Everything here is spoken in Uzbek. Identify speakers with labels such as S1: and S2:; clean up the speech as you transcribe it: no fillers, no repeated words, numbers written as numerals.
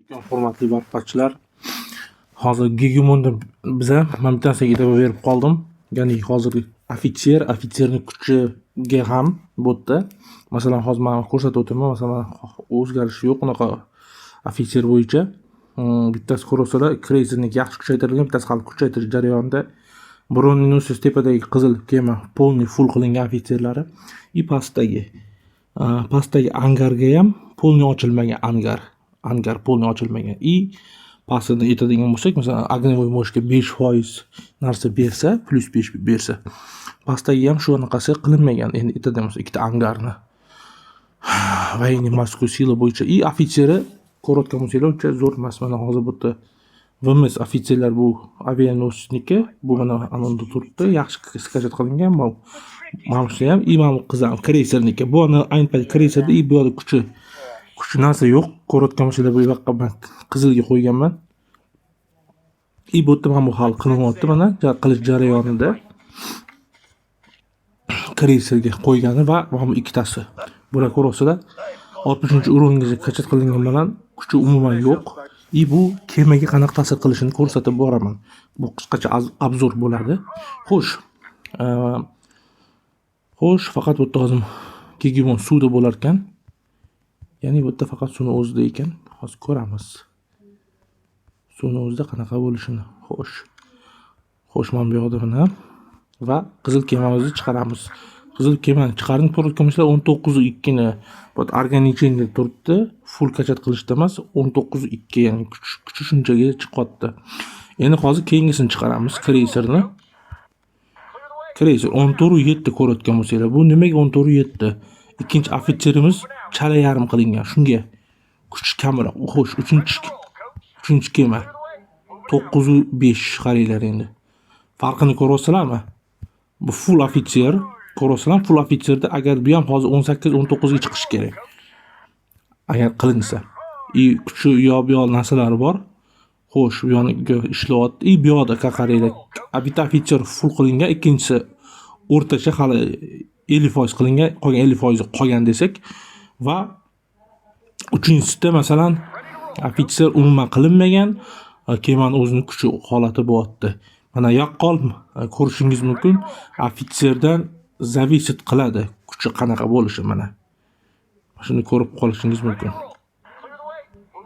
S1: Hurmatli barpochilar, hozir Gegemonda biza men bittasiga e'tibor berib qoldim. Ya'ni hozirgi ofitserning kuchiga ham bu yerda. Masalan, hozir men ko'rsatib o'taman. Masalan, o'zgarish yo'q unaqa ofitser bo'yicha. Bittasi ko'rsalar, kreyzerniki yaxshi kuchaytirilgan, bittasi hali kuchaytirish jarayonida. Birovning tepadagi qizil kema polniy full qilingan ofitserlari и pastdagi angarga ham polniy ochilmagan angar polniy ochilmagan и pastini aytadigan bo'lsak, masalan, огневой mощga 5% narsa bersa, plus 5 bersa, pastdagi ham shu anaqasi qilinmagan. Endi aytadigan bo'lsa, ikkita angarni военно-морской sila bo'yicha и ofitseri ko'rayotgan bo'lsanglar, uncha zo'r emas. Mana hozir bu yerda VMS ofitserlar bu avianosniki, bu mana anonda turibdi, yaxshi skajat qilingan. Mana shu ham и mana qiz ham kreyserniki. Bu ayni paytda kreyserda и bu yerda kuchi narsa yo'q. Ko'rayotgan bo'lsanglar, bu yoqqa men qizilga qo'yganman. И bu yerda mana bu hal qilinyapti, mana qilish jarayonida kreyserga qo'ygani va mana bu ikkitasi. Bular ko'rasizlar, 60-urovnigacha qachat qilingan bilan kuchi umuman yo'q. И bu kemaga qanaqa ta'sir qilishini ko'rsatib boraman. Bu qisqacha obzor bo'ladi. Xo'sh, faqat bu yerda hozir Gegemon suvda bo'lar ekan. Ya'ni bu yerda faqat suvning o'zida ekan. Hozir ko'ramiz. Suvning o'zida qanaqa bo'lishini. Xo'sh, mana bu yoqda mana va qizil kemamizni chiqaramiz. Qizil kemani chiqarib ko'rayotgan bo'lsanglar, 19.2 ni bu organicheniya turibdi. Full qachat qilishda emas, 19.2, ya'ni kuchi shunchaga chiqyapti. Endi hozir keyingisini chiqaramiz, kreyserni. Kreyser 14.7 ko'rayotgan bo'lsanglar, bu nimaga 14.7? Ikkinchi ofitserimiz chala yarim qilingan. Shunga kuch kamroq. Xo'sh, uchinchi kema 9.5 qaranglar endi. Farqini ko'ryapsizlarmi? Bu full ofitser. Ko'ryapsizlar, full ofitserda agar bu ham hozir 18-19 ga chiqish kerak. Agar qilinsa. Kuchi bu yoq narsalari bor. Xo'sh, bu yoqqa ishlayapti. Bu yoqda qaranglar. Bitta ofitser full qilingan, ikkinchisi o'rtacha hali 50% qilingan, qolgan 50% qolgan desak va uchinchisida masalan ofitser umuman qilinmagan, kemani o'zining kuchi holati bo'lyapti. Mana yaqqol ko'rishingiz mumkin, ofitserdan zavisit qiladi kuchi qanaqa bo'lishi mana. Shuni ko'rib qolishingiz mumkin.